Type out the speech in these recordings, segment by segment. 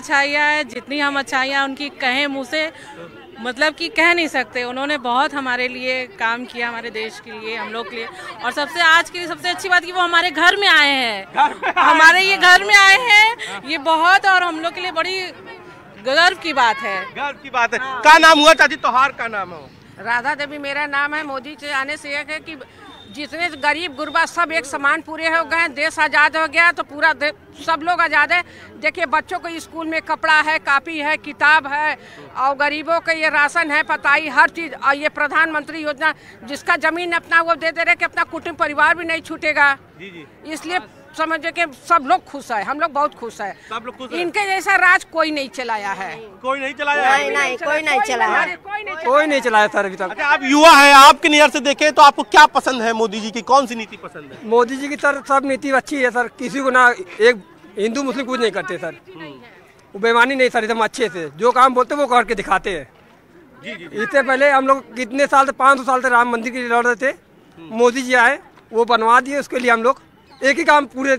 अच्छाइयाँ है, जितनी हम अच्छाइयाँ उनकी कहें मुँह से मतलब कि कह नहीं सकते। उन्होंने बहुत हमारे लिए काम किया, हमारे देश के लिए, हम लोग के लिए। और सबसे आज के लिए सबसे अच्छी बात कि वो हमारे घर में आए हैं, हमारे ये घर में आए हैं, ये बहुत और हम लोग के लिए बड़ी गर्व की बात है। गर्व की बात है। क्या नाम हुआ चाची, त्योहार का नाम हो? राधा देवी मेरा नाम है। मोदी से आने से एक है कि जितने गरीब गुरबा सब एक समान पूरे हो गए, देश आज़ाद हो गया तो पूरा सब लोग आज़ाद है। देखिए बच्चों को स्कूल में कपड़ा है, कापी है, किताब है, और गरीबों के ये राशन है, पताई, हर चीज़। और ये प्रधानमंत्री योजना जिसका जमीन अपना वो दे दे रहे कि अपना कुटुंब परिवार भी नहीं छूटेगा। इसलिए समझे कि सब लोग खुश है, हम लोग बहुत खुश है। सब लोग खुश है। इनके जैसा राज कोई नहीं चलाया है। कोई नहीं चलाया है? नहीं, कोई नहीं चलाया, कोई नहीं चलाया सर अभी तक। अच्छा, आप युवा हैं, आपकी नज़र से देखें तो आपको क्या पसंद है? मोदी जी की कौन सी नीति पसंद है? मोदी जी की सर सब नीति अच्छी है सर, किसी को ना एक हिंदू मुस्लिम कुछ नहीं करते सर, वो बेईमानी नहीं सर, एकदम अच्छे से जो काम बोलते वो करके दिखाते हैं। इससे पहले हम लोग कितने साल से 500 साल से राम मंदिर के लिए लड़ रहे थे, मोदी जी आए वो बनवा दिए, उसके लिए हम लोग एक ही काम पूरे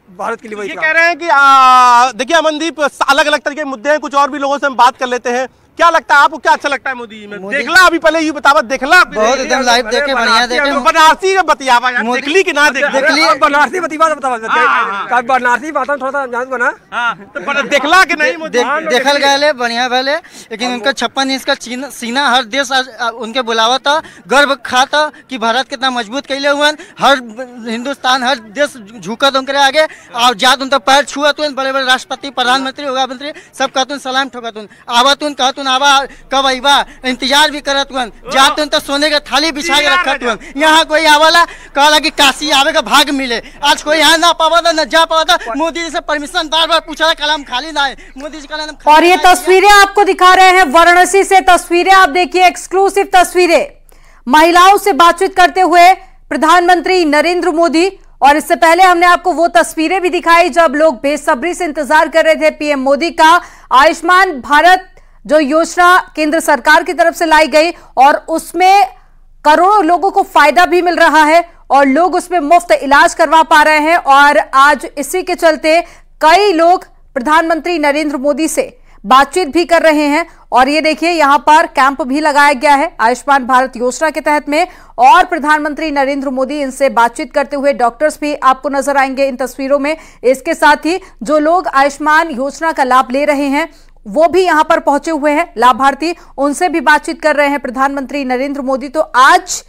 भारत के लिए वही ये कह रहे हैं कि देखिए अमनदीप, अलग अलग तरह के मुद्दे हैं, कुछ और भी लोगों से हम बात कर लेते हैं। क्या लगता है आपको, क्या अच्छा लगता है मोदी जी में? देखला अभी पहले ये बतावा, देखला बहुत एकदम लाइव देखे, बढ़िया देखे। बनारसी का बतियावा यार, देखली कि ना देखली? बनारसी बतियावा बतावा, बनारसी बात थोड़ा सा जान बना। तो देखला कि नहीं? देखल गए बढ़िया भले, लेकिन उनका 56 इंच का सीना हर देश उनके बुलावा था, गर्व खा था कि भारत कितना मजबूत कैले हुए। हर हिंदुस्तान, हर देश झुकत उनके आगे और जात उनका पैर छुअत, बड़े बड़े राष्ट्रपति, प्रधानमंत्री, प्रधानमंत्री सब कहतुन सलाम ठोकतुन, आवतुन कहतुन आवा कब आईबा, इंतजार भी करत हुन, जातुन तो सोने का थाली बिछा के रखत हुन। यहाँ कोई आवाला कहला कि काशी आवे का भाग मिले, आज कोई यहाँ ना पावा था, न जा पावा था। मोदी जी से परमिशन बार बार पूछा, कलम खाली ना है, मोदी जी का। और ये तस्वीरें आपको दिखा रहे हैं वाराणसी से, तस्वीरें आप देखिए, एक्सक्लूसिव तस्वीरें, महिलाओं से बातचीत करते हुए प्रधानमंत्री नरेंद्र मोदी। और इससे पहले हमने आपको वो तस्वीरें भी दिखाई जब लोग बेसब्री से इंतजार कर रहे थे पीएम मोदी का। आयुष्मान भारत जो योजना केंद्र सरकार की तरफ से लाई गई और उसमें करोड़ों लोगों को फायदा भी मिल रहा है और लोग उसमें मुफ्त इलाज करवा पा रहे हैं। और आज इसी के चलते कई लोग प्रधानमंत्री नरेंद्र मोदी से बातचीत भी कर रहे हैं। और ये देखिए यहां पर कैंप भी लगाया गया है आयुष्मान भारत योजना के तहत में, और प्रधानमंत्री नरेंद्र मोदी इनसे बातचीत करते हुए, डॉक्टर्स भी आपको नजर आएंगे इन तस्वीरों में। इसके साथ ही जो लोग आयुष्मान योजना का लाभ ले रहे हैं वो भी यहां पर पहुंचे हुए हैं, लाभार्थी, उनसे भी बातचीत कर रहे हैं प्रधानमंत्री नरेंद्र मोदी। तो आज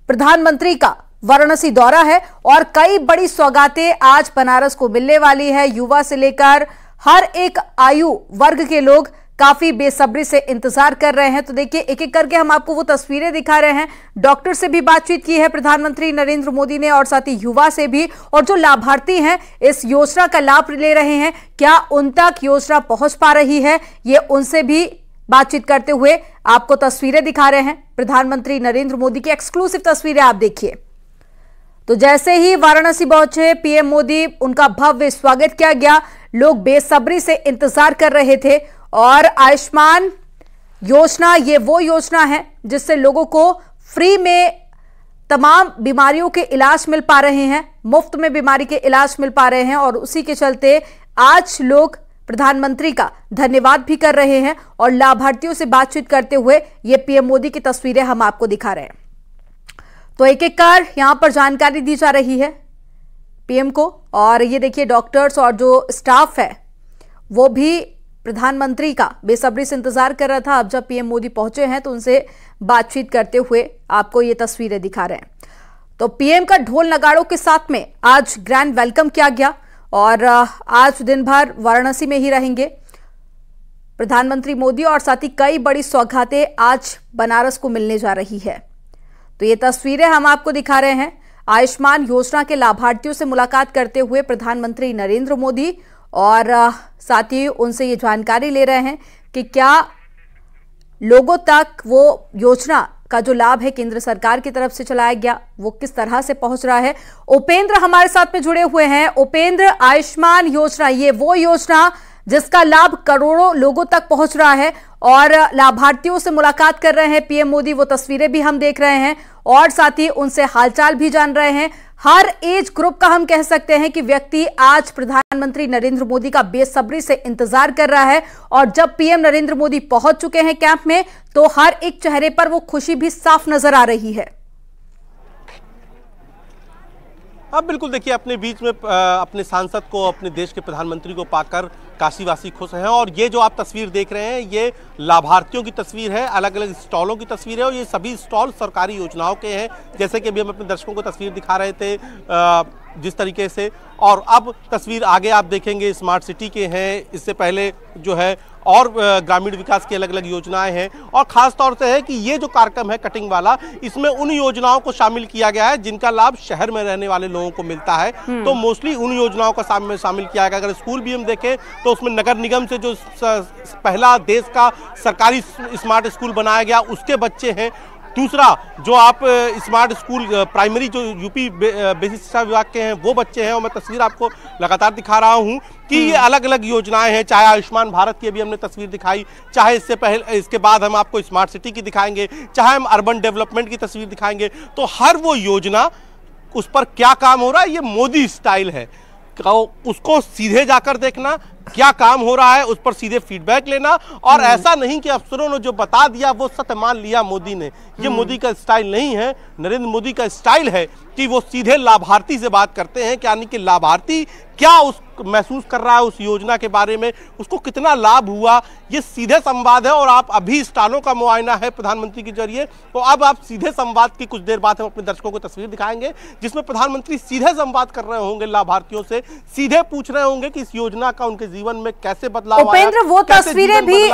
प्रधानमंत्री का वाराणसी दौरा है और कई बड़ी सौगातें आज बनारस को मिलने वाली है। युवा से लेकर हर एक आयु वर्ग के लोग काफी बेसब्री से इंतजार कर रहे हैं। तो देखिए एक एक करके हम आपको वो तस्वीरें दिखा रहे हैं। डॉक्टर से भी बातचीत की है प्रधानमंत्री नरेंद्र मोदी ने और साथ ही युवा से भी, और जो लाभार्थी हैं इस योजना का लाभ ले रहे हैं, क्या उन तक योजना पहुंच पा रही है, ये उनसे भी बातचीत करते हुए आपको तस्वीरें दिखा रहे हैं प्रधानमंत्री नरेंद्र मोदी की। एक्सक्लूसिव तस्वीरें आप देखिए। तो जैसे ही वाराणसी पहुंचे पीएम मोदी, उनका भव्य स्वागत किया गया, लोग बेसब्री से इंतजार कर रहे थे। और आयुष्मान योजना ये वो योजना है जिससे लोगों को फ्री में तमाम बीमारियों के इलाज मिल पा रहे हैं, मुफ्त में बीमारी के इलाज मिल पा रहे हैं। और उसी के चलते आज लोग प्रधानमंत्री का धन्यवाद भी कर रहे हैं और लाभार्थियों से बातचीत करते हुए ये पीएम मोदी की तस्वीरें हम आपको दिखा रहे हैं। तो एक एक कर यहां पर जानकारी दी जा रही है पीएम को। और ये देखिए डॉक्टर्स और जो स्टाफ है वो भी प्रधानमंत्री का बेसब्री से इंतजार कर रहा था। अब जब पीएम मोदी पहुंचे हैं तो उनसे बातचीत करते हुए आपको ये तस्वीरें दिखा रहे हैं। तो पीएम का ढोल नगाड़ों के साथ में आज ग्रैंड वेलकम किया गया और आज दिन भर वाराणसी में ही रहेंगे प्रधानमंत्री मोदी और साथ ही कई बड़ी सौगातें आज बनारस को मिलने जा रही है। तो ये तस्वीरें हम आपको दिखा रहे हैं आयुष्मान योजना के लाभार्थियों से मुलाकात करते हुए प्रधानमंत्री नरेंद्र मोदी, और साथ ही उनसे ये जानकारी ले रहे हैं कि क्या लोगों तक वो योजना का जो लाभ है केंद्र सरकार की तरफ से चलाया गया वो किस तरह से पहुंच रहा है। उपेंद्र हमारे साथ में जुड़े हुए हैं। उपेंद्र, आयुष्मान योजना ये वो योजना जिसका लाभ करोड़ों लोगों तक पहुंच रहा है और लाभार्थियों से मुलाकात कर रहे हैं पीएम मोदी। वो तस्वीरें भी हम देख रहे हैं और साथ ही उनसे हालचाल भी जान रहे हैं। हर एज ग्रुप का हम कह सकते हैं कि व्यक्ति आज प्रधानमंत्री नरेंद्र मोदी का बेसब्री से इंतजार कर रहा है और जब पीएम नरेंद्र मोदी पहुंच चुके हैं कैंप में तो हर एक चेहरे पर वो खुशी भी साफ नजर आ रही है। अब बिल्कुल देखिए, अपने बीच में अपने सांसद को, अपने देश के प्रधानमंत्री को पाकर काशीवासी खुश हैं। और ये जो आप तस्वीर देख रहे हैं ये लाभार्थियों की तस्वीर है, अलग अलग स्टॉलों की तस्वीर है और ये सभी स्टॉल सरकारी योजनाओं के हैं। जैसे कि अभी हम अपने दर्शकों को तस्वीर दिखा रहे थे जिस तरीके से, और अब तस्वीर आगे आप देखेंगे स्मार्ट सिटी के हैं। इससे पहले जो है और ग्रामीण विकास की अलग अलग योजनाएं हैं और खास तौर से है कि ये जो कार्यक्रम है कटिंग वाला, इसमें उन योजनाओं को शामिल किया गया है जिनका लाभ शहर में रहने वाले लोगों को मिलता है। तो मोस्टली उन योजनाओं का शामिल किया गया। अगर स्कूल भी हम देखें तो उसमें नगर निगम से जो पहला देश का सरकारी स्मार्ट स्कूल बनाया गया उसके बच्चे हैं। दूसरा जो आप स्मार्ट स्कूल प्राइमरी जो यूपी बेसिक शिक्षा विभाग के हैं वो बच्चे हैं और मैं तस्वीर आपको लगातार दिखा रहा हूं कि ये अलग अलग योजनाएं हैं। चाहे आयुष्मान भारत की अभी हमने तस्वीर दिखाई, चाहे इससे पहले इसके बाद हम आपको स्मार्ट सिटी की दिखाएंगे, चाहे हम अर्बन डेवलपमेंट की तस्वीर दिखाएंगे। तो हर वो योजना उस पर क्या काम हो रहा है ये मोदी स्टाइल है। उसको सीधे जाकर देखना क्या काम हो रहा है, उस पर सीधे फीडबैक लेना और ऐसा नहीं कि अफसरों ने जो बता दिया वो सत्य मान लिया मोदी ने। ये मोदी का स्टाइल नहीं है। नरेंद्र मोदी का स्टाइल है कि वो सीधे लाभार्थी से बात करते हैं, यानी कि लाभार्थी क्या उस महसूस कर रहा है उस योजना के बारे में, उसको कितना लाभ हुआ, ये सीधे संवाद है। और आप अभी स्टॉलों का मुआयना है प्रधानमंत्री के जरिए, तो अब आप सीधे संवाद की कुछ देर बाद हम अपने दर्शकों को तस्वीर दिखाएंगे जिसमें प्रधानमंत्री सीधे संवाद कर रहे होंगे लाभार्थियों से, सीधे पूछ रहे होंगे कि इस योजना का उनके जीवन में कैसे बदलाव आया। उपेंद्र, वो तस्वीरें भी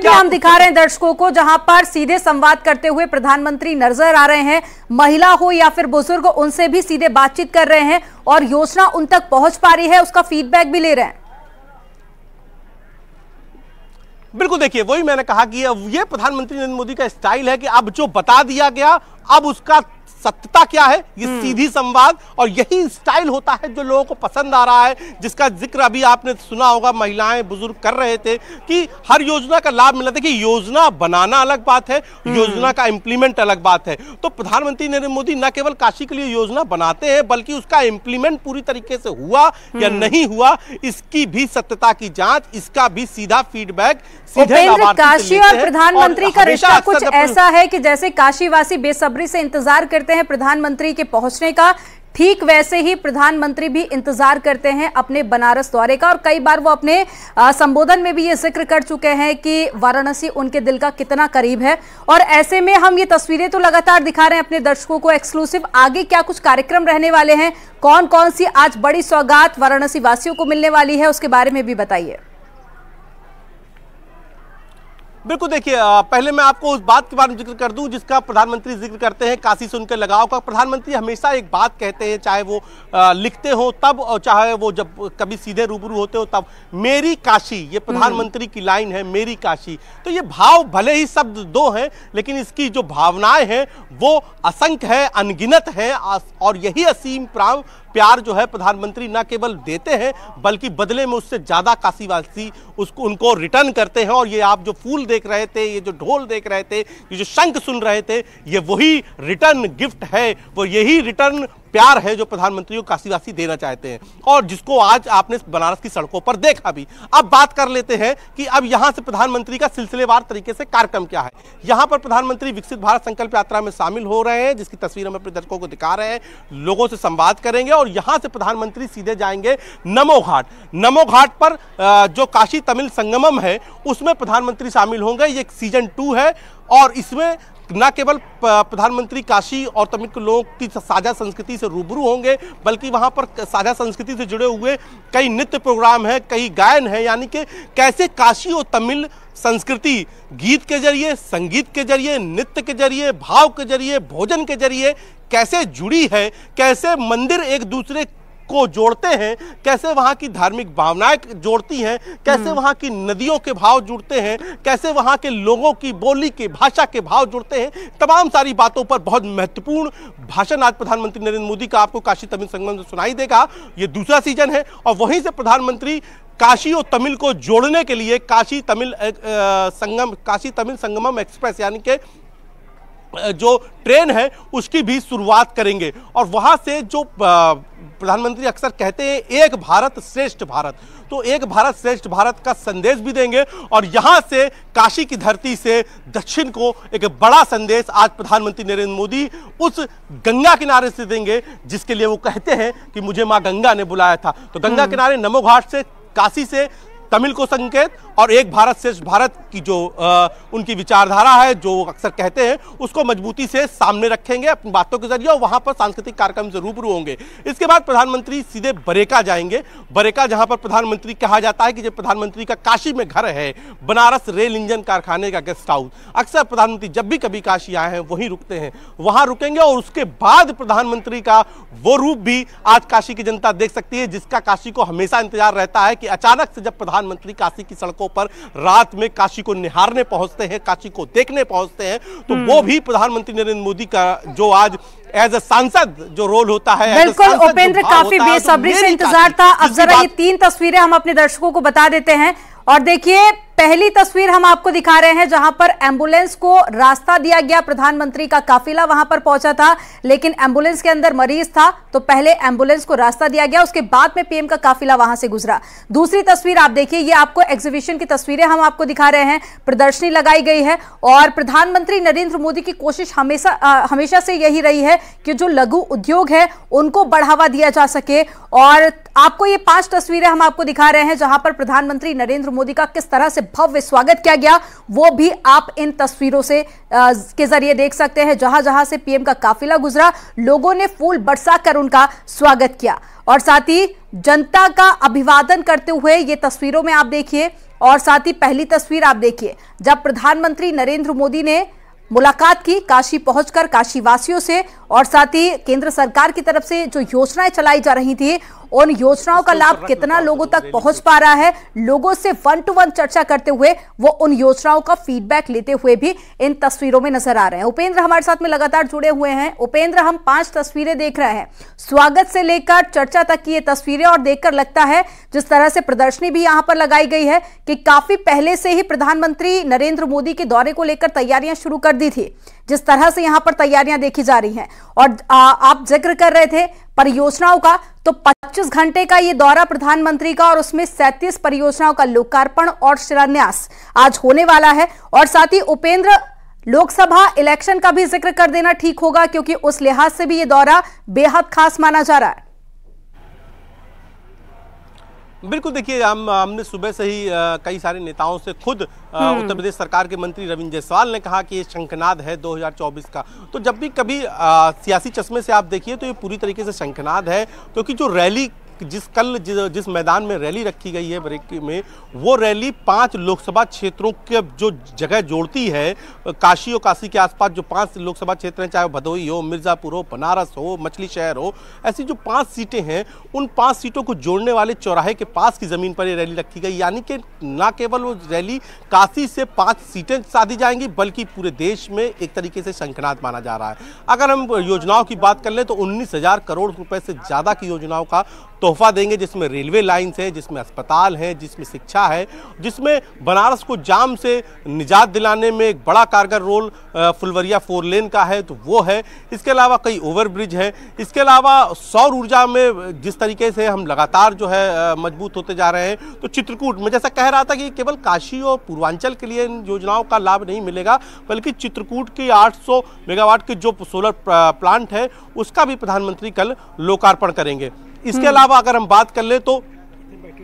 हम दिखा रहे हैं दर्शकों को जहां पर सीधे संवाद करते हुए प्रधानमंत्री नजर आ रहे हैं। महिला हो या फिर बुजुर्ग, उनसे भी सीधे बातचीत कर रहे हैं और योजना उन तक पहुंच पा रही है, उसका फीडबैक भी ले रहे हैं। बिल्कुल देखिए, वही मैंने कहा कि ये प्रधानमंत्री नरेंद्र मोदी का स्टाइल है कि अब जो बता दिया गया अब उसका सत्यता क्या है, ये सीधी संवाद। और यही स्टाइल होता है जो लोगों को पसंद आ रहा है, जिसका जिक्र अभी आपने सुना होगा महिलाएं बुजुर्ग कर रहे थे कि हर योजना का लाभ मिला। देखिए, योजना बनाना अलग बात है, योजना का इंप्लीमेंट अलग बात है। तो प्रधानमंत्री नरेंद्र मोदी न केवल काशी के लिए योजना बनाते हैं बल्कि उसका इंप्लीमेंट पूरी तरीके से हुआ या नहीं हुआ इसकी भी सत्यता की जांच, इसका भी सीधा फीडबैक सीधे लाभार्थी काशी और प्रधानमंत्री का रिश्ता कुछ ऐसा है कि जैसे काशीवासी बेसब्री से इंतजार करते हैं प्रधानमंत्री के पहुंचने का, ठीक वैसे ही प्रधानमंत्री भी इंतजार करते हैं अपने बनारस दौरे का। और कई बार वो अपने संबोधन में भी ये जिक्र कर चुके हैं कि वाराणसी उनके दिल का कितना करीब है। और ऐसे में हम ये तस्वीरें तो लगातार दिखा रहे हैं अपने दर्शकों को एक्सक्लूसिव। आगे क्या कुछ कार्यक्रम रहने वाले हैं, कौन कौन सी आज बड़ी सौगात वाराणसी वासियों को मिलने वाली है, उसके बारे में भी बताइए। बिल्कुल देखिए, पहले मैं आपको उस बात के बारे में जिक्र कर दूं जिसका प्रधानमंत्री जिक्र करते हैं, काशी से उनके लगाव का। प्रधानमंत्री हमेशा एक बात कहते हैं, चाहे वो लिखते हो तब और चाहे वो जब कभी सीधे रूबरू होते हो तब, मेरी काशी। ये प्रधानमंत्री की लाइन है, मेरी काशी। तो ये भाव भले ही शब्द दो हैं लेकिन इसकी जो भावनाएं हैं वो असंख्य है, अनगिनत है। और यही असीम प्यार जो है प्रधानमंत्री न केवल देते हैं बल्कि बदले में उससे ज्यादा काशीवासी उनको रिटर्न करते हैं। और ये आप जो फूल देख रहे थे, ये जो ढोल देख रहे थे, ये जो शंख सुन रहे थे, ये वही रिटर्न गिफ्ट है, वो यही रिटर्न प्यार है जो प्रधानमंत्री को काशीवासी देना चाहते हैं और जिसको आज आपने बनारस की सड़कों पर देखा भी। अब बात कर लेते हैं कि अब यहां से प्रधानमंत्री का सिलसिलेवार तरीके से कार्यक्रम क्या है। यहां पर प्रधानमंत्री विकसित भारत संकल्प यात्रा में शामिल हो रहे हैं जिसकी तस्वीर हम अपने दर्शकों को दिखा रहे हैं, लोगों से संवाद करेंगे और यहां से प्रधानमंत्री सीधे जाएंगे नमो घाट। नमो घाट पर जो काशी तमिल संगमम है उसमें प्रधानमंत्री शामिल होंगे। ये सीजन 2 है और इसमें न केवल प्रधानमंत्री काशी और तमिल के लोगों की साझा संस्कृति से रूबरू होंगे बल्कि वहां पर साझा संस्कृति से जुड़े हुए कई नृत्य प्रोग्राम हैं, कई गायन हैं, यानी कि कैसे काशी और तमिल संस्कृति गीत के जरिए, संगीत के जरिए, नृत्य के जरिए, भाव के जरिए, भोजन के जरिए कैसे जुड़ी है, कैसे मंदिर एक दूसरे को जोड़ते हैं, कैसे वहां की धार्मिक भावनाएं जोड़ती हैं, कैसे वहां की नदियों के भाव जुड़ते हैं, कैसे वहां के लोगों की बोली के भाषा के भाव जुड़ते हैं। तमाम सारी बातों पर बहुत महत्वपूर्ण भाषण आज प्रधानमंत्री नरेंद्र मोदी का आपको काशी तमिल संगम में सुनाई देगा। ये दूसरा सीजन है और वहीं से प्रधानमंत्री काशी और तमिल को जोड़ने के लिए काशी तमिल संगमम एक्सप्रेस यानी कि जो ट्रेन है उसकी भी शुरुआत करेंगे। और वहां से जो प्रधानमंत्री अक्सर कहते हैं एक भारत श्रेष्ठ भारत, तो एक भारत श्रेष्ठ भारत का संदेश भी देंगे और यहां से काशी की धरती से दक्षिण को एक बड़ा संदेश आज प्रधानमंत्री नरेंद्र मोदी उस गंगा किनारे से देंगे जिसके लिए वो कहते हैं कि मुझे मां गंगा ने बुलाया था। तो गंगा किनारे नमो घाट से, काशी से तमिल को संकेत और एक भारत श्रेष्ठ भारत की जो उनकी विचारधारा है, जो अक्सर कहते हैं, उसको मजबूती से सामने रखेंगे अपनी बातों के जरिए और वहां पर सांस्कृतिक कार्यक्रम से रूबरू होंगे। इसके बाद प्रधानमंत्री सीधे बरेका जाएंगे। बरेका जहां पर प्रधानमंत्री कहा जाता है कि जब प्रधानमंत्री का काशी में घर है, बनारस रेल इंजन कारखाने का गेस्ट हाउस, अक्सर प्रधानमंत्री जब भी कभी काशी आए हैं वहीं रुकते हैं, वहां रुकेंगे और उसके बाद प्रधानमंत्री का वो रूप भी आज काशी की जनता देख सकती है जिसका काशी को हमेशा इंतजार रहता है कि अचानक से जब प्रधानमंत्री काशी की सड़कों पर रात में काशी को निहारने पहुंचते हैं, काशी को देखने पहुंचते हैं, तो वो भी प्रधानमंत्री नरेंद्र मोदी का जो आज एज ए सांसद जो रोल होता है। बिल्कुल उपेंद्र, काफी बेसब्री से इंतजार था। अब जरा ये 3 तस्वीरें हम अपने दर्शकों को बता देते हैं और देखिए पहली तस्वीर हम आपको दिखा रहे हैं जहां पर एम्बुलेंस को रास्ता दिया गया। प्रधानमंत्री का काफिला वहां पर पहुंचा था लेकिन एम्बुलेंस के अंदर मरीज था तो पहले एम्बुलेंस को रास्ता दिया गया, उसके बाद में पीएम का काफिला वहां से गुजरा। दूसरी तस्वीर आप देखिए, ये आपको एग्जीबिशन की तस्वीरें हम आपको दिखा रहे हैं, प्रदर्शनी लगाई गई है और प्रधानमंत्री नरेंद्र मोदी की कोशिश हमेशा से यही रही है कि जो लघु उद्योग है उनको बढ़ावा दिया जा सके। और आपको ये 5 तस्वीरें हम आपको दिखा रहे हैं जहां पर प्रधानमंत्री नरेंद्र मोदी का किस तरह से भव्य स्वागत किया गया, वो भी आप इन तस्वीरों से के जरिए देख सकते हैं। जहां जहां से पीएम का काफिला गुजरा, लोगों ने फूल बरसाकर उनका स्वागत किया और साथ ही जनता का अभिवादन करते हुए ये तस्वीरों में आप देखिए। और साथ ही पहली तस्वीर आप देखिए जब प्रधानमंत्री नरेंद्र मोदी ने मुलाकात की काशी पहुंचकर काशी वासियों से और साथ ही केंद्र सरकार की तरफ से जो योजनाएं चलाई जा रही थी उन योजनाओं का लाभ कितना लोगों तक पहुंच पा रहा है, लोगों से 1-to-1 चर्चा करते हुए वो उन योजनाओं का फीडबैक लेते हुए भी इन तस्वीरों में नजर आ रहे हैं। उपेंद्र हमारे साथ में लगातार जुड़े हुए हैं। उपेंद्र, हम 5 तस्वीरें देख रहे हैं, स्वागत से लेकर चर्चा तक की ये तस्वीरें और देखकर लगता है जिस तरह से प्रदर्शनी भी यहां पर लगाई गई है कि काफी पहले से ही प्रधानमंत्री नरेंद्र मोदी के दौरे को लेकर तैयारियां शुरू कर दी थी, जिस तरह से यहां पर तैयारियां देखी जा रही हैं। और आप जिक्र कर रहे थे परियोजनाओं का, तो 25 घंटे का ये दौरा प्रधानमंत्री का और उसमें 37 परियोजनाओं का लोकार्पण और शिलान्यास आज होने वाला है। और साथ ही उपेंद्र, लोकसभा इलेक्शन का भी जिक्र कर देना ठीक होगा क्योंकि उस लिहाज से भी ये दौरा बेहद खास माना जा रहा है। बिल्कुल, देखिए हमने सुबह से ही कई सारे नेताओं से खुद उत्तर प्रदेश सरकार के मंत्री रविंद्र जायसवाल ने कहा कि ये शंखनाद है 2024 का। तो जब भी कभी सियासी चश्मे से आप देखिए तो ये पूरी तरीके से शंखनाद है, क्योंकि जो रैली जिस मैदान में रैली रखी गई है बरेली में, वो रैली 5 लोकसभा क्षेत्रों के जो जगह जोड़ती है, काशी और काशी के आसपास जो 5 लोकसभा क्षेत्र हैं, चाहे भदोही हो, मिर्जापुर हो, बनारस हो, मछली शहर हो, ऐसी जो 5 सीटें हैं उन 5 सीटों को जोड़ने वाले चौराहे के पास की जमीन पर ये रैली रखी गई। यानी कि न केवल वो रैली काशी से 5 सीटें साधी जाएंगी बल्कि पूरे देश में एक तरीके से शंखनाद माना जा रहा है। अगर हम योजनाओं की बात कर लें तो 19,000 करोड़ रुपए से ज्यादा की योजनाओं का तोहफा देंगे, जिसमें रेलवे लाइन्स है, जिसमें अस्पताल है, जिसमें शिक्षा है, जिसमें बनारस को जाम से निजात दिलाने में एक बड़ा कारगर रोल फुलवरिया 4 लेन का है तो वो है। इसके अलावा कई ओवरब्रिज है। इसके अलावा सौर ऊर्जा में जिस तरीके से हम लगातार जो है मजबूत होते जा रहे हैं, तो चित्रकूट में जैसा कह रहा था कि केवल काशी और पूर्वांचल के लिए इन योजनाओं का लाभ नहीं मिलेगा बल्कि चित्रकूट की 800 मेगावाट के जो सोलर प्लांट है उसका भी प्रधानमंत्री कल लोकार्पण करेंगे। इसके अलावा अगर हम बात कर ले तो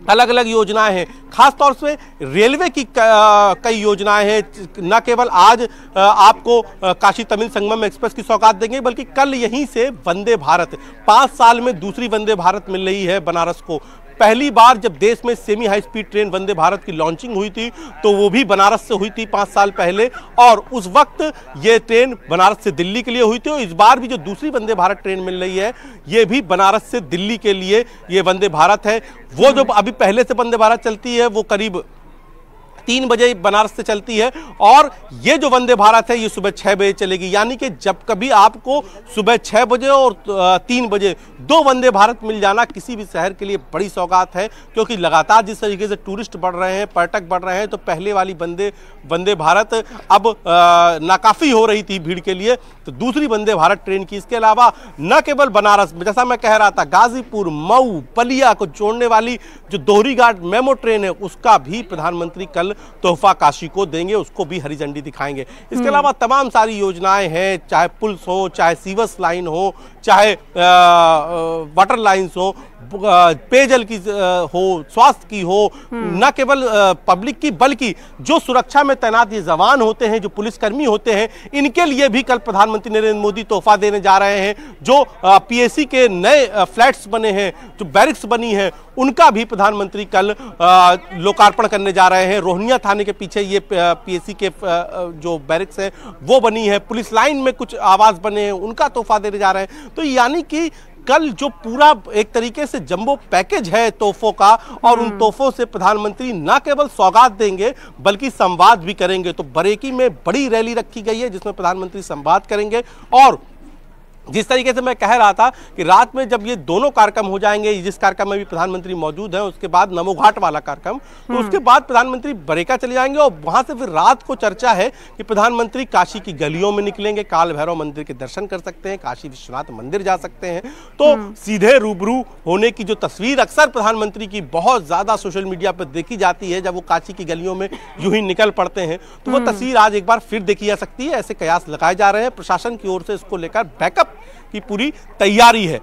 अलग अलग योजनाएं हैं, खासतौर से रेलवे की कई योजनाएं हैं। न केवल आज आपको काशी तमिल संगमम एक्सप्रेस की सौगात देंगे बल्कि कल यहीं से वंदे भारत 5 साल में दूसरी वंदे भारत मिल रही है बनारस को। पहली बार जब देश में semi high speed train Vande Bharat की लॉन्चिंग हुई थी तो वो भी बनारस से हुई थी 5 साल पहले, और उस वक्त ये ट्रेन बनारस से दिल्ली के लिए हुई थी। और इस बार भी जो दूसरी वंदे भारत ट्रेन मिल रही है ये भी बनारस से दिल्ली के लिए ये वंदे भारत है। वो जो अभी पहले से वंदे भारत चलती है वो करीब 3 बजे बनारस से चलती है, और ये जो वंदे भारत है ये सुबह 6 बजे चलेगी। यानी कि जब कभी आपको सुबह 6 बजे और 3 बजे 2 वंदे भारत मिल जाना किसी भी शहर के लिए बड़ी सौगात है, क्योंकि लगातार जिस तरीके से टूरिस्ट बढ़ रहे हैं, पर्यटक बढ़ रहे हैं, तो पहले वाली वंदे भारत अब नाकाफी हो रही थी भीड़ के लिए, तो दूसरी वंदे भारत ट्रेन की। इसके अलावा न केवल बनारस, जैसा मैं कह रहा था, गाजीपुर, मऊ, बलिया को जोड़ने वाली जो दोहरी घाट मेमो ट्रेन है उसका भी प्रधानमंत्री कल तोहफा काशी को देंगे, उसको भी हरी झंडी दिखाएंगे। इसके अलावा तमाम सारी योजनाएं हैं, चाहे पुल्स हो, चाहे सीवर्स लाइन हो, चाहे वाटर लाइन्स हो, पेयजल की हो, स्वास्थ्य की हो, न केवल पब्लिक की बल्कि जो सुरक्षा में तैनात ये जवान होते हैं, जो पुलिसकर्मी होते हैं, इनके लिए भी कल प्रधानमंत्री नरेंद्र मोदी तोहफा देने जा रहे हैं। जो पीएसी के नए फ्लैट्स बने हैं, जो बैरिक्स बनी है, उनका भी प्रधानमंत्री कल लोकार्पण करने जा रहे हैं। रोहनिया थाने के पीछे ये पीएसी के जो बैरिक्स है वो बनी है। पुलिस लाइन में कुछ आवास बने हैं, उनका तोहफा देने जा रहे हैं। तो यानी कि कल जो पूरा एक तरीके से जंबो पैकेज है तोहफों का, और उन तोहफों से प्रधानमंत्री न केवल सौगात देंगे बल्कि संवाद भी करेंगे। तो बरेली में बड़ी रैली रखी गई है जिसमें प्रधानमंत्री संवाद करेंगे। और जिस तरीके से मैं कह रहा था कि रात में जब ये दोनों कार्यक्रम हो जाएंगे, जिस कार्यक्रम में भी प्रधानमंत्री मौजूद हैं, उसके बाद नमो घाट वाला कार्यक्रम, तो उसके बाद प्रधानमंत्री बरेका चले जाएंगे, और वहां से फिर रात को चर्चा है कि प्रधानमंत्री काशी की गलियों में निकलेंगे, काल भैरव मंदिर के दर्शन कर सकते हैं, काशी विश्वनाथ मंदिर जा सकते हैं। तो सीधे रूबरू होने की जो तस्वीर अक्सर प्रधानमंत्री की बहुत ज्यादा सोशल मीडिया पर देखी जाती है, जब वो काशी की गलियों में यूं ही निकल पड़ते हैं, तो वो तस्वीर आज एक बार फिर देखी जा सकती है। ऐसे कयास लगाए जा रहे हैं, प्रशासन की ओर से इसको लेकर बैकअप की पूरी तैयारी है।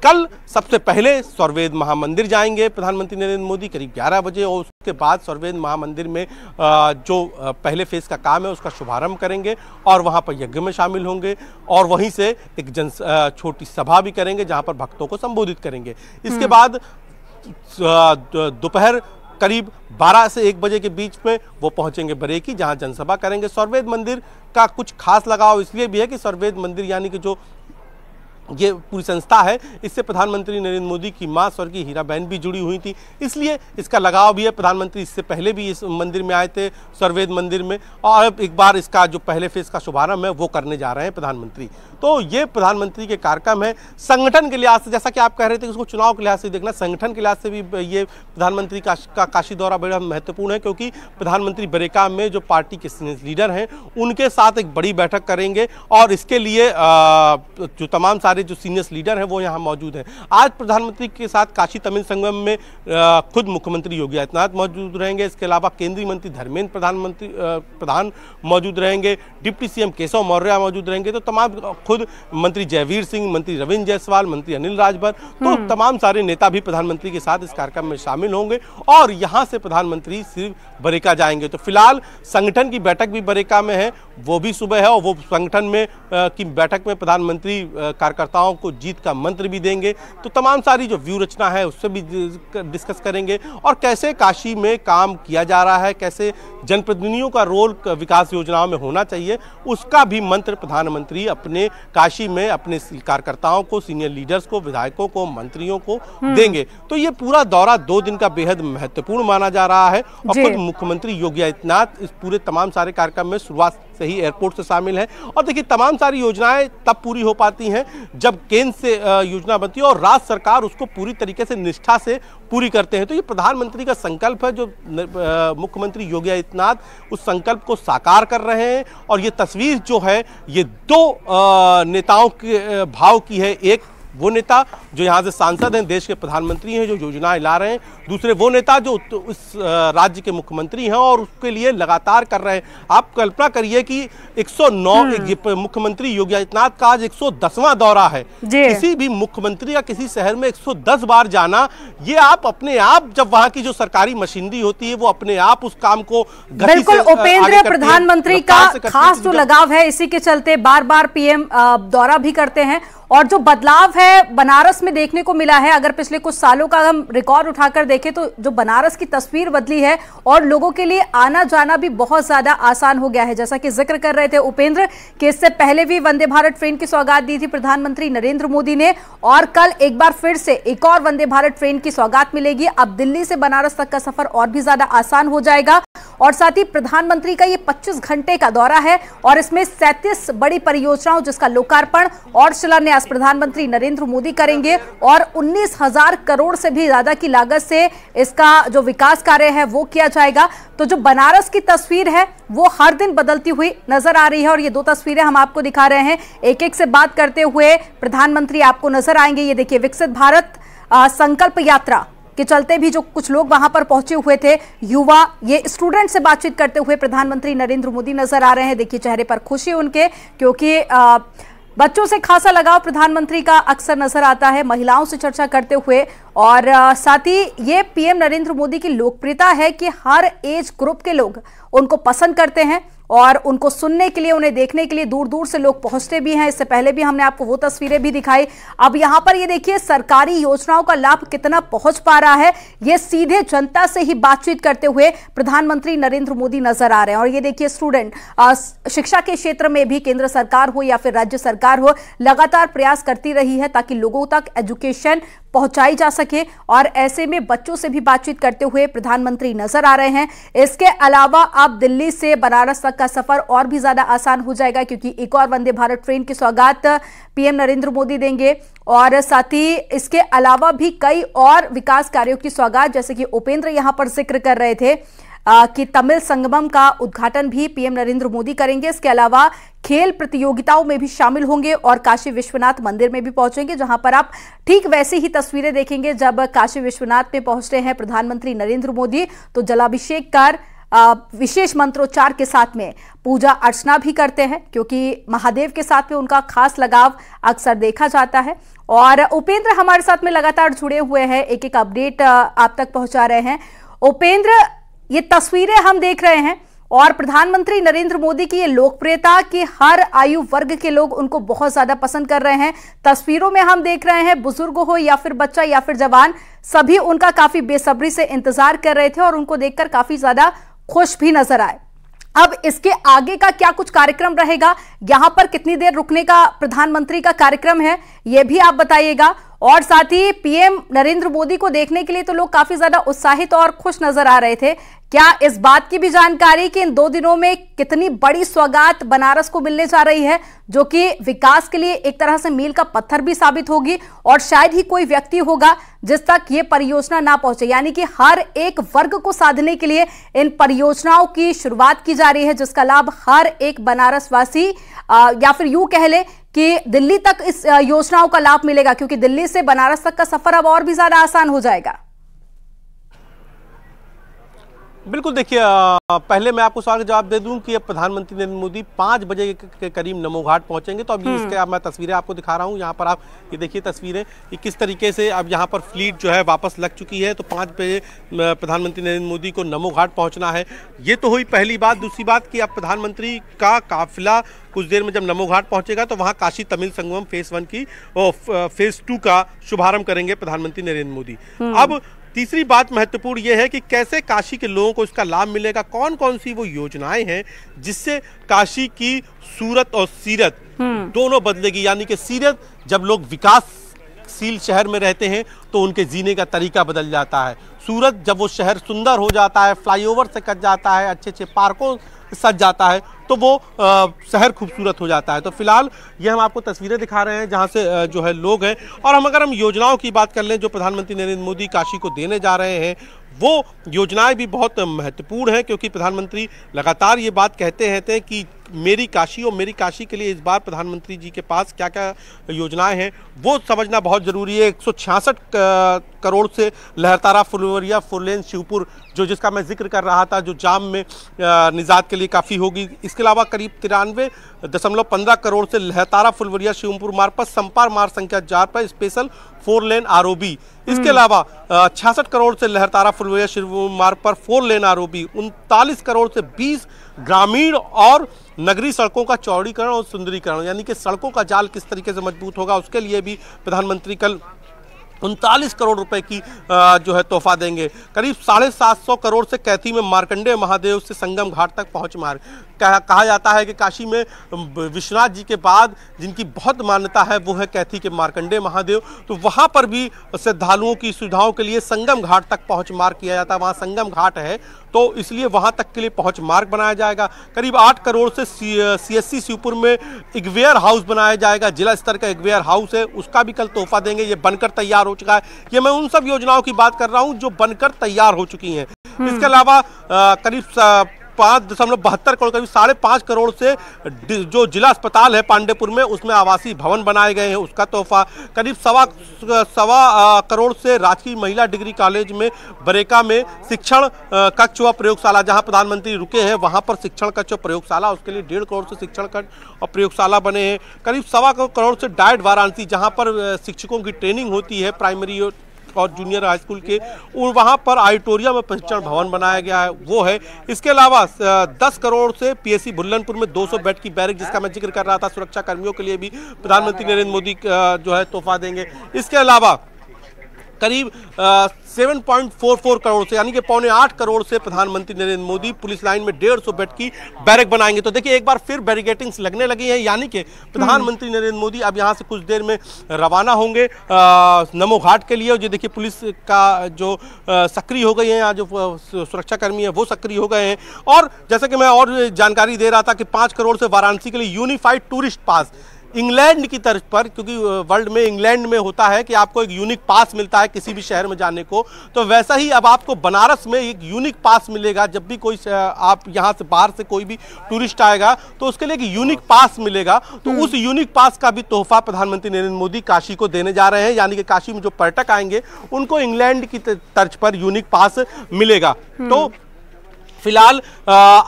कल सबसे पहले स्वर्वेद महामंदिर जाएंगे प्रधानमंत्री नरेंद्र मोदी करीब 11 बजे, और उसके बाद स्वर्वेद महामंदिर में जो पहले फेज का काम है उसका शुभारंभ करेंगे, और वहां पर यज्ञ में शामिल होंगे, और वहीं से एक छोटी सभा भी करेंगे जहां पर भक्तों को संबोधित करेंगे। इसके बाद दोपहर करीब 12 से 1 बजे के बीच में वो पहुंचेंगे बरेली, जहां जनसभा करेंगे। स्वर्वेद मंदिर का कुछ खास लगाव इसलिए भी है कि स्वर्वेद मंदिर यानी कि जो ये पूरी संस्था है, इससे प्रधानमंत्री नरेंद्र मोदी की मां स्वर्गीय हीराबेन भी जुड़ी हुई थी, इसलिए इसका लगाव भी है। प्रधानमंत्री इससे पहले भी इस मंदिर में आए थे, स्वर्वेद मंदिर में, और अब एक बार इसका जो पहले फेज का शुभारंभ है वो करने जा रहे हैं प्रधानमंत्री। तो ये प्रधानमंत्री के कार्यक्रम है। संगठन के लिहाज से, जैसा कि आप कह रहे थे कि उसको चुनाव के लिहाज से देखना, संगठन के लिहाज से भी ये प्रधानमंत्री का काशी दौरा बड़ा महत्वपूर्ण है, क्योंकि प्रधानमंत्री बरेका में जो पार्टी के सीनियर लीडर हैं उनके साथ एक बड़ी बैठक करेंगे, और इसके लिए जो तमाम सारे जो सीनियर लीडर हैं वो यहाँ मौजूद हैं। आज प्रधानमंत्री के साथ काशी तमिल संगम में खुद मुख्यमंत्री योगी आदित्यनाथ मौजूद रहेंगे। इसके अलावा केंद्रीय मंत्री धर्मेंद्र प्रधान मौजूद रहेंगे, डिप्टी सीएम केशव मौर्य मौजूद रहेंगे, तो तमाम खुद मंत्री जयवीर सिंह, मंत्री रविंद्र जायसवाल, मंत्री अनिल राजभर, तो तमाम सारे नेता भी प्रधानमंत्री के साथ इस कार्यक्रम में शामिल होंगे, और यहाँ से प्रधानमंत्री सिर्फ बरेका जाएंगे। तो फिलहाल संगठन की बैठक भी बरेका में है, वो भी सुबह है, और वो संगठन में की बैठक में प्रधानमंत्री कार्यकर्ताओं को जीत का मंत्र भी देंगे। तो तमाम सारी जो व्यू रचना है उससे भी डिस्कस करेंगे, और कैसे काशी में काम किया जा रहा है, कैसे जनप्रतिनिधियों का रोल विकास योजनाओं में होना चाहिए, उसका भी मंत्र प्रधानमंत्री अपने काशी में अपने कार्यकर्ताओं को, सीनियर लीडर्स को, विधायकों को, मंत्रियों को देंगे। तो ये पूरा दौरा 2 दिन का बेहद महत्वपूर्ण माना जा रहा है, और खुद मुख्यमंत्री योगी आदित्यनाथ इस पूरे तमाम सारे कार्यक्रम में शुरुआत से ही एयरपोर्ट से शामिल है। और देखिए, तमाम सारी योजनाएं तब पूरी हो पाती हैं जब केंद्र से योजना बनती है और राज्य सरकार उसको पूरी तरीके से निष्ठा से पूरी करते हैं। तो ये प्रधानमंत्री का संकल्प है, जो मुख्यमंत्री योगी आदित्यनाथ उस संकल्प को साकार कर रहे हैं। और ये तस्वीर जो है ये 2 नेताओं के भाव की है। एक वो नेता जो यहाँ से सांसद हैं, देश के प्रधानमंत्री हैं, जो योजनाएं ला रहे हैं। दूसरे वो नेता जो उस राज्य के मुख्यमंत्री हैं और उसके लिए लगातार कर रहे हैं। आप कल्पना करिए कि 109 मुख्यमंत्री योगी आदित्यनाथ का आज 110वां दौरा है। किसी भी मुख्यमंत्री का किसी शहर में 110 बार जाना, ये आप अपने आप, जब वहां की जो सरकारी मशीनरी होती है वो अपने आप उस काम को बिल्कुल उपेंद्र, प्रधानमंत्री का खास जो लगाव है, इसी के चलते बार बार पीएम दौरा भी करते हैं और जो बदलाव है बनारस में देखने को मिला है, अगर पिछले कुछ सालों का हम रिकॉर्ड उठाकर देखें तो जो बनारस की तस्वीर बदली है और लोगों के लिए आना जाना भी बहुत ज्यादा आसान हो गया है। जैसा कि जिक्र कर रहे थे उपेंद्र कि इससे पहले भी वंदे भारत ट्रेन की सौगात दी थी प्रधानमंत्री नरेंद्र मोदी ने, और कल एक बार फिर से एक और वंदे भारत ट्रेन की सौगात मिलेगी। अब दिल्ली से बनारस तक का सफर और भी ज्यादा आसान हो जाएगा। और साथ ही प्रधानमंत्री का ये 25 घंटे का दौरा है और इसमें 37 बड़ी परियोजनाओं जिसका लोकार्पण और शिलान्यास प्रधानमंत्री नरेंद्र मोदी करेंगे और 19,000 करोड़ से भी ज्यादा की लागत से इसका जो विकास कार्य है वो किया जाएगा। तो जो बनारस की तस्वीर है वो हर दिन बदलती हुई नजर आ रही है और ये दो तस्वीरें हम आपको दिखा रहे हैं। एक एक से बात करते हुए प्रधानमंत्री आपको नजर आएंगे। ये देखिए विकसित भारत संकल्प यात्रा के चलते भी जो कुछ लोग वहां पर पहुंचे हुए थे, युवा, ये स्टूडेंट से बातचीत करते हुए प्रधानमंत्री नरेंद्र मोदी नजर आ रहे हैं। देखिए चेहरे पर खुशी उनके, क्योंकि बच्चों से खासा लगाव प्रधानमंत्री का अक्सर नजर आता है, महिलाओं से चर्चा करते हुए। और साथ ही ये पीएम नरेंद्र मोदी की लोकप्रियता है कि हर एज ग्रुप के लोग उनको पसंद करते हैं और उनको सुनने के लिए, उन्हें देखने के लिए दूर दूर से लोग पहुंचते भी हैं। इससे पहले भी हमने आपको वो तस्वीरें भी दिखाई। अब यहां पर ये देखिए सरकारी योजनाओं का लाभ कितना पहुंच पा रहा है, ये सीधे जनता से ही बातचीत करते हुए प्रधानमंत्री नरेंद्र मोदी नजर आ रहे हैं। और ये देखिए स्टूडेंट, शिक्षा के क्षेत्र में भी केंद्र सरकार हो या फिर राज्य सरकार हो, लगातार प्रयास करती रही है ताकि लोगों तक एजुकेशन पहुंचाई जा सके और ऐसे में बच्चों से भी बातचीत करते हुए प्रधानमंत्री नजर आ रहे हैं। इसके अलावा अब दिल्ली से बनारस तक का सफर और भी ज्यादा आसान हो जाएगा, क्योंकि एक और वंदे भारत ट्रेन की सौगात पीएम नरेंद्र मोदी देंगे। और साथ ही इसके अलावा भी कई और विकास कार्यों की सौगात, जैसे कि उपेंद्र यहां पर जिक्र कर रहे थे कि तमिल संगमम का उद्घाटन भी पीएम नरेंद्र मोदी करेंगे। इसके अलावा खेल प्रतियोगिताओं में भी शामिल होंगे और काशी विश्वनाथ मंदिर में भी पहुंचेंगे, जहां पर आप ठीक वैसे ही तस्वीरें देखेंगे जब काशी विश्वनाथ में पहुंचते हैं प्रधानमंत्री नरेंद्र मोदी, तो जलाभिषेक कर विशेष मंत्रोच्चार के साथ में पूजा अर्चना भी करते हैं, क्योंकि महादेव के साथ में उनका खास लगाव अक्सर देखा जाता है। और उपेंद्र हमारे साथ में लगातार जुड़े हुए हैं, एक एक अपडेट आप तक पहुंचा रहे हैं। उपेंद्र, ये तस्वीरें हम देख रहे हैं और प्रधानमंत्री नरेंद्र मोदी की ये लोकप्रियता कि हर आयु वर्ग के लोग उनको बहुत ज्यादा पसंद कर रहे हैं। तस्वीरों में हम देख रहे हैं बुजुर्ग हो या फिर बच्चा या फिर जवान, सभी उनका काफी बेसब्री से इंतजार कर रहे थे और उनको देखकर काफी ज्यादा खुश भी नजर आए। अब इसके आगे का क्या कुछ कार्यक्रम रहेगा, यहां पर कितनी देर रुकने का प्रधानमंत्री का कार्यक्रम है, यह भी आप बताइएगा। और साथ ही पीएम नरेंद्र मोदी को देखने के लिए तो लोग काफी ज्यादा उत्साहित और खुश नजर आ रहे थे। क्या इस बात की भी जानकारी कि इन 2 दिनों में कितनी बड़ी सौगात बनारस को मिलने जा रही है, जो कि विकास के लिए एक तरह से मील का पत्थर भी साबित होगी और शायद ही कोई व्यक्ति होगा जिस तक ये परियोजना ना पहुंचे, यानी कि हर एक वर्ग को साधने के लिए इन परियोजनाओं की शुरुआत की जा रही है, जिसका लाभ हर एक बनारस वासी या फिर यूं कह ले कि दिल्ली तक इस योजनाओं का लाभ मिलेगा, क्योंकि दिल्ली से बनारस तक का सफर अब और भी ज्यादा आसान हो जाएगा। बिल्कुल, देखिए पहले मैं आपको सवाल का जवाब दे दूं कि अब प्रधानमंत्री नरेंद्र मोदी 5 बजे के करीब नमो घाट पहुंचेंगे। तो अभी इसके मैं तस्वीरें आपको दिखा रहा हूं, यहाँ पर आप ये देखिए तस्वीरें कि किस तरीके से अब यहाँ पर फ्लीट जो है वापस लग चुकी है। तो 5 बजे प्रधानमंत्री नरेंद्र मोदी को नमो घाट पहुँचना है। ये तो हुई पहली बात। दूसरी बात कि अब प्रधानमंत्री का काफिला कुछ देर में जब नमो घाट पहुँचेगा तो वहाँ काशी तमिल संगमम फेज 1 की और फेज 2 का शुभारंभ करेंगे प्रधानमंत्री नरेंद्र मोदी। अब तीसरी बात महत्वपूर्ण यह है कि कैसे काशी के लोगों को इसका लाभ मिलेगा, कौन कौन सी वो योजनाएं हैं जिससे काशी की सूरत और सीरत दोनों बदलेगी। यानी कि सीरत, जब लोग विकासशील शहर में रहते हैं तो उनके जीने का तरीका बदल जाता है। सूरत, जब वो शहर सुंदर हो जाता है, फ्लाईओवर से कट जाता है, अच्छे अच्छे पार्कों सज जाता है, तो वो शहर खूबसूरत हो जाता है। तो फिलहाल ये हम आपको तस्वीरें दिखा रहे हैं जहाँ से जो है लोग हैं। और अगर हम योजनाओं की बात कर लें जो प्रधानमंत्री नरेंद्र मोदी काशी को देने जा रहे हैं, वो योजनाएं भी बहुत महत्वपूर्ण हैं, क्योंकि प्रधानमंत्री लगातार ये बात कहते हैं कि मेरी काशी और मेरी काशी के लिए इस बार प्रधानमंत्री जी के पास क्या क्या योजनाएं हैं वो समझना बहुत ज़रूरी है। 166 करोड़ से लहरतारा फुलवरिया 4 लेन शिवपुर जिसका मैं जिक्र कर रहा था, जो जाम में निजात के लिए काफ़ी होगी। इसके अलावा करीब 93.15 करोड़ से लहरतारा फुलवरिया शिवपुर मार्ग पर संपार मार्ग संख्या 4 पर स्पेशल 4 लेन आरओबी। इसके अलावा 66 करोड़ से लहरतारा फुलवरिया शिवपुर मार्ग पर 4 लेन आरओबी। 39 करोड़ से 20 ग्रामीण और नगरीय सड़कों का चौड़ीकरण और सुंदरीकरण, यानी कि सड़कों का जाल किस तरीके से मजबूत होगा, उसके लिए भी प्रधानमंत्री कल 39 करोड़ रुपए की जो है तोहफा देंगे। करीब 750 करोड़ से कैथी में मार्कंडेय महादेव से संगम घाट तक पहुंच मार्ग। कहा जाता है कि काशी में विश्वनाथ जी के बाद जिनकी बहुत मान्यता है वो है कैथी के मार्कंडेय महादेव, तो वहां पर भी श्रद्धालुओं की सुविधाओं के लिए संगम घाट तक पहुंच मार्ग किया जाता है। वहां संगम घाट है तो इसलिए वहां तक के लिए पहुंच मार्ग बनाया जाएगा। करीब 8 करोड़ से CSC शिवपुर में एक वेयर हाउस बनाया जाएगा, जिला स्तर का एक वेयर हाउस है, उसका भी कल तोहफा देंगे। ये बनकर तैयार हो चुका है। ये मैं उन सब योजनाओं की बात कर रहा हूं जो बनकर तैयार हो चुकी हैं। इसके अलावा करीब 5.72 करोड़, करीब 5.5 करोड़ से जो जिला अस्पताल है पांडेपुर में, उसमें आवासीय भवन बनाए गए हैं, उसका तोहफा। करीब सवा करोड़ से राजकीय महिला डिग्री कॉलेज में बरेका में शिक्षण कक्ष व प्रयोगशाला, जहां प्रधानमंत्री रुके हैं वहां पर शिक्षण कक्ष और प्रयोगशाला, उसके लिए 1.5 करोड़ से शिक्षण कक्ष और प्रयोगशाला बने हैं। करीब 1.25 करोड़ से डाइट वाराणसी, जहां पर शिक्षकों की ट्रेनिंग होती है प्राइमरी और जूनियर हाई स्कूल के, वहां पर ऑडिटोरियम में प्रशिक्षण भवन बनाया गया है, वो है। इसके अलावा 10 करोड़ से PSC बुल्लनपुर में 200 बेड की बैरक, जिसका मैं जिक्र कर रहा था, सुरक्षा कर्मियों के लिए भी प्रधानमंत्री नरेंद्र मोदी जो है तोहफा देंगे। इसके अलावा करीब 7.44 करोड़ से, यानी कि 7.25 करोड़ से प्रधानमंत्री नरेंद्र मोदी पुलिस लाइन में 150 बेड की बैरक बनाएंगे। तो देखिए एक बार फिर बैरिकेटिंग्स लगने लगी हैं, यानी कि प्रधानमंत्री नरेंद्र मोदी अब यहां से कुछ देर में रवाना होंगे नमो घाट के लिए। और ये देखिए पुलिस का जो सक्रिय हो गई है, यहाँ जो सुरक्षा कर्मी है वो सक्रिय हो गए हैं। और जैसे कि मैं और जानकारी दे रहा था कि 5 करोड़ से वाराणसी के लिए यूनिफाइड टूरिस्ट पास, इंग्लैंड की तर्ज पर, क्योंकि वर्ल्ड में इंग्लैंड में होता है कि आपको एक यूनिक पास मिलता है किसी भी शहर में जाने को, तो वैसा ही अब आपको बनारस में एक यूनिक पास मिलेगा। जब भी कोई आप यहाँ से बाहर से कोई भी टूरिस्ट आएगा तो उसके लिए एक यूनिक पास मिलेगा। तो उस यूनिक पास का भी तोहफा प्रधानमंत्री नरेंद्र मोदी काशी को देने जा रहे हैं, यानी कि काशी में जो पर्यटक आएंगे उनको इंग्लैंड की तर्ज पर यूनिक पास मिलेगा। तो फिलहाल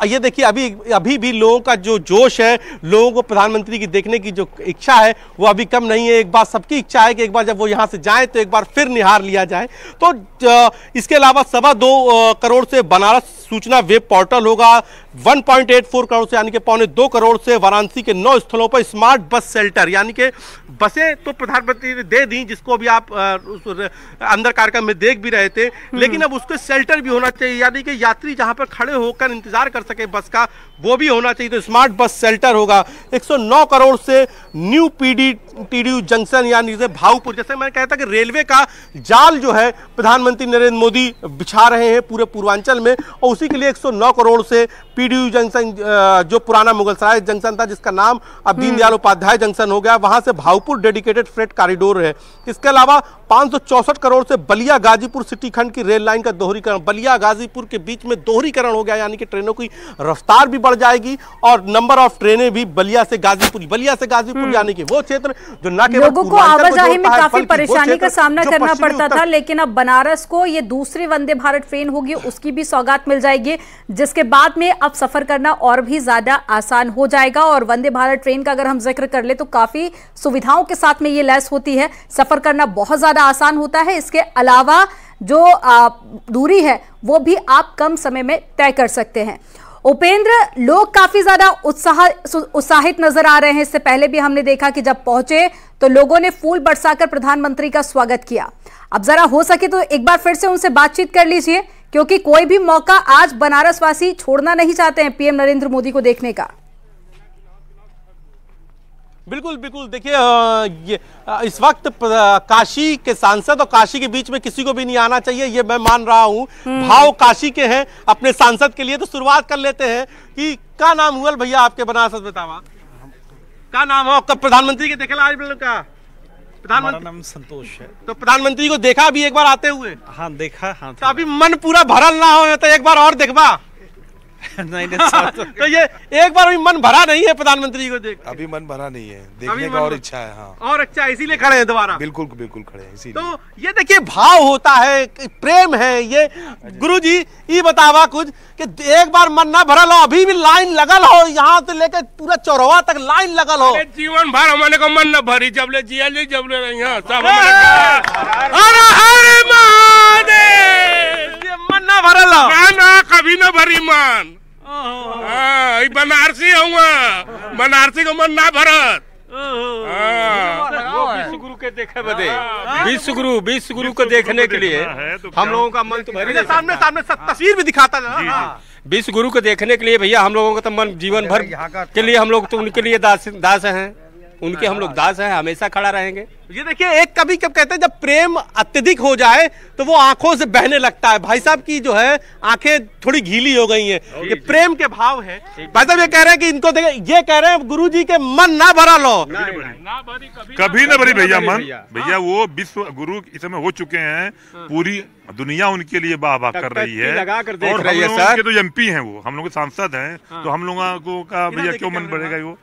ये देखिए अभी भी लोगों का जो जोश है, लोगों को प्रधानमंत्री की देखने की जो इच्छा है वो अभी कम नहीं है। एक बार सबकी इच्छा है कि एक बार जब वो यहाँ से जाएं तो एक बार फिर निहार लिया जाए। तो इसके अलावा 2.25 करोड़ से बनारस सूचना वेब पोर्टल होगा। 1.84 करोड़ से, यानी कि 2.25 करोड़ से वाराणसी के 9 स्थलों पर स्मार्ट बस शेल्टर, यानी कि बसें तो प्रधानमंत्री ने दे दी, जिसको अभी आप अंदर कार्यक्रम में देख भी रहे थे, लेकिन अब उसके शेल्टर भी होना चाहिए, यानी कि यात्री जहां पर खड़े होकर इंतजार कर सके बस का, वो भी होना चाहिए। तो स्मार्ट बस शेल्टर होगा। 109 करोड़ से न्यू TDU जंक्शन, यानी जैसे भाऊपुर, जैसे मैं कहता कि रेलवे का जाल जो है प्रधानमंत्री नरेंद्र मोदी बिछा रहे हैं पूरे पूर्वांचल में, और उसी के लिए 109 करोड़ से PDU जंक्शन, जो पुराना मुगलसराय जंक्शन था जिसका नाम अब दीनदयाल उपाध्याय जंक्शन हो गया, वहां से भाऊपुर डेडिकेटेड फ्रेट कॉरिडोर है। इसके अलावा 564 करोड़ से बलिया गाजीपुर सिटी खंड की रेल लाइन का दोहरीकरण, बलिया गाजीपुर के बीच में दोहरीकरण हो गया, यानी कि ट्रेनों की रफ्तार भी बढ़ जाएगी और नंबर ऑफ ट्रेनें भी बलिया से गाजीपुर यानी कि वो क्षेत्र जो ना केवल लोगों को आवाजाही में काफी परेशानी का सामना करना पड़ता था, लेकिन अब बनारस को ये दूसरी वंदे भारत ट्रेन होगी, उसकी भी सौगात मिल जाएगी, जिसके बाद में अब सफर करना और भी ज्यादा आसान हो जाएगा। और वंदे भारत ट्रेन का अगर हम जिक्र कर ले तो काफी सुविधाओं के साथ में ये लैस होती है, सफर करना बहुत ज्यादा आसान होता है। इसके अलावा जो दूरी है वो भी आप कम समय में तय कर सकते हैं। उपेंद्र, लोग काफी ज्यादा उत्साहित नजर आ रहे हैं। इससे पहले भी हमने देखा कि जब पहुंचे तो लोगों ने फूल बरसाकर प्रधानमंत्री का स्वागत किया। अब जरा हो सके तो एक बार फिर से उनसे बातचीत कर लीजिए, क्योंकि कोई भी मौका आज बनारस वासी छोड़ना नहीं चाहते हैं पीएम नरेंद्र मोदी को देखने का। बिल्कुल बिल्कुल, देखिए ये इस वक्त काशी के सांसद और काशी के बीच में किसी को भी नहीं आना चाहिए, ये मैं मान रहा हूँ। भाव काशी के हैं अपने सांसद के लिए। तो शुरुआत कर लेते हैं कि क्या नाम हुआ भैया आपके बनारस बतावा, क्या नाम हो आपका? प्रधानमंत्री के देखे आज का प्रधानमंत्री नाम संतोष है। तो प्रधानमंत्री को देखा भी एक बार आते हुए? हाँ देखा। हाँ तो अभी मन पूरा भरल ना हो तो एक बार और देखबा? नहीं तो ये एक बार भी मन भरा नहीं है प्रधानमंत्री को देख? अभी मन भरा नहीं है, देखने का और इच्छा है। हाँ, और अच्छा, इसीलिए खड़े हैं दोबारा? बिल्कुल बिल्कुल खड़े हैं इसीलिए। तो ये देखिए भाव होता है, प्रेम है ये। गुरुजी ये बतावा कुछ कि एक बार मन ना भरल हो, अभी भी लाइन लगल हो, यहाँ से लेकर पूरा चौराहा तक लाइन लगल हो। जीवन भर हमारे को मन न भरी, जब ले जिया ले जब ले सब मन ना भरल हो ना, कभी न भरी मन। बनारसी हूँ, बनारसी को मन ना भरत। विश्व गुरु के देखे बदे, विश्व गुरु को देखने के लिए हम लोगों का मन तो भरी। सामने सामने तस्वीर भी दिखाता है। विश्व गुरु को देखने के लिए भैया हम लोगों का तो मन जीवन भर के लिए, हम लोग तो उनके लिए दास हैं, उनके हम लोग दास हैं, हमेशा खड़ा रहेंगे। ये देखिए एक कभी कब कहते हैं जब प्रेम अत्यधिक हो जाए तो वो आंखों से बहने लगता है। भाई साहब की जो है आंखें थोड़ी गीली हो गई हैं, ये प्रेम के भाव है। भाई साहब ये कह रहे हैं कि इनको देखे, ये कह रहे हैं गुरुजी के मन ना भरा लो, कभी ना भरी भैया मन। भैया वो विश्व गुरु इस समय हो चुके हैं, पूरी दुनिया उनके लिए वाह वाह कर रही है। और हम लोगों के तो एमपी हैं, वो हम लोग सांसद हैं, तो हम लोगों का भैया क्यों मन बढ़ेगा वो।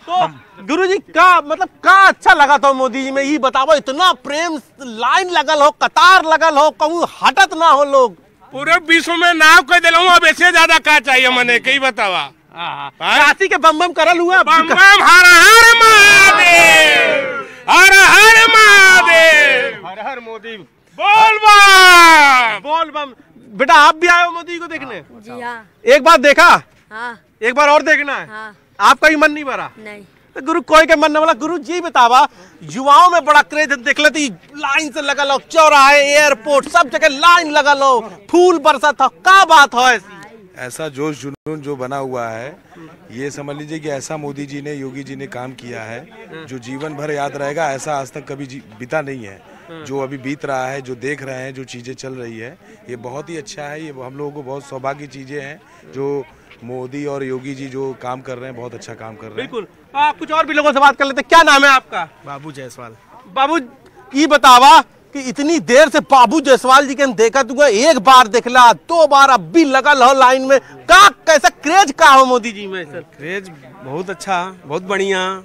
तो गुरुजी का मतलब का अच्छा लगा था मोदी जी में, ये बताओ, इतना प्रेम, लाइन लगल हो, कतार लगल हो, कहूँ हटत ना हो लोग। पूरे विश्व में नाव कह दिला हूँ, अब ऐसे ज्यादा क्या चाहिए मने, कई बतावा। काशी के बम बम करल हुआ, बम बम हर हर महादेव, हर हर महादेव, हर हर मोदी, बोल बम, बोल बम। बेटा आप भी आए हो मोदी को देखने? जी हाँ। एक बार देखा? हाँ। एक बार और देखना है? हाँ। आपका भी मन नहीं भरा? नहीं। तो गुरु कोई के मन न भरा। गुरु जी बतावा, युवाओं में बड़ा क्रेज देख लेती, लाइन से लगा लो, चौराहे, एयरपोर्ट, सब जगह लाइन लगा लो, फूल बरसा था, क्या बात है ऐसी? ऐसा जोश जुनून जो बना हुआ है, ये समझ लीजिए कि ऐसा मोदी जी ने, योगी जी ने काम किया है जो जीवन भर याद रहेगा। ऐसा आज तक कभी बीता नहीं है। जो अभी बीत रहा है, जो देख रहे हैं, जो चीजें चल रही है, ये बहुत ही अच्छा है। ये हम लोगों को बहुत सौभाग्य चीजें हैं जो मोदी और योगी जी जो काम कर रहे हैं, बहुत अच्छा काम कर रहे हैं। बिल्कुल। कुछ और भी लोगों से बात कर लेते हैं। क्या नाम है आपका? बाबू जायसवाल। बाबू ये बतावा कि इतनी देर से बाबू जायसवाल जी के हम देखा तुमको, एक बार देखला, 2 बार, अब भी लगल हो लाइन में, का कैसा क्रेज का हो मोदी जी में? सर क्रेज बहुत अच्छा, बहुत बढ़िया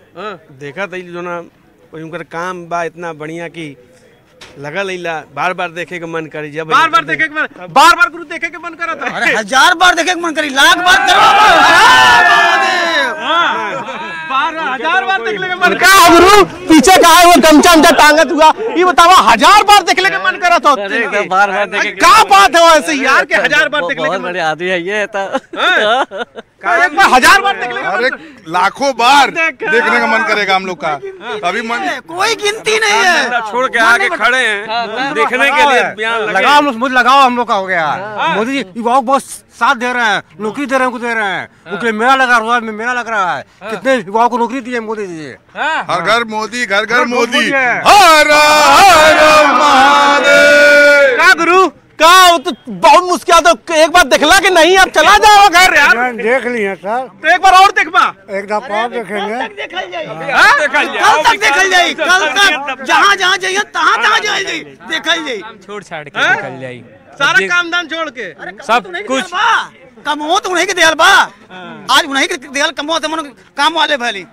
देखा था जो ना, उनका काम बा इतना बढ़िया की लगा लीला, बार बार देखे के मन करी। जब बार बार देखे के मन, बार बार गुरु देखे के मन करा था। अरे 1000 बार देखे के मन करी, लाख बार बार 1000 बार देख लेके मन का गुरु पीछे का है वो गमछा हमचा टांगत हुआ। ये बताओ 1000 बार देख लेके मन करा था? बार बार देखे क्या बात है ऐसे यार के 1000 बार देख लेके? बहुत बड़े आदमी है ये तो। एक बार 1000 बार देख लेके? अरे लाखों बार देखने का मन करेगा हम लोग का। अभी मन कोई गिनती नहीं है। छोड़ के आके खड़े हैं देखने के लिए। लगाओ मुझे लगाओ हम लोग का हो गया। मोदी जी युवाओं को बहुत साथ दे रहे हैं, नौकरी दे रहे हैं, उनको दे रहे हैं, उनके मेला लगा रहा है, मेला लग रहा है। कितने युवाओं को नौकरी दी है मोदी जी। हर घर मोदी, घर घर मोदी, हर हर महादेव। क्या गुरु का तो बहुत मुश्किल, तो एक बार देखला कि नहीं, अब चला जाओ घर यार। देख लिए सर, तो एक बार और देखबा, एक दफा और देखेंगे। कल तक देखल जाये, कल तक जहाँ जहाँ जाइए तहाँ जाइए, देखल जाये, छोड़ छाड़ के निकल जाये, सारा काम धाम छोड़ के सब कुछ। कमो तो उन्हीं के देहल बा, आज उन्हीं के देहल कमो, काम वाले भले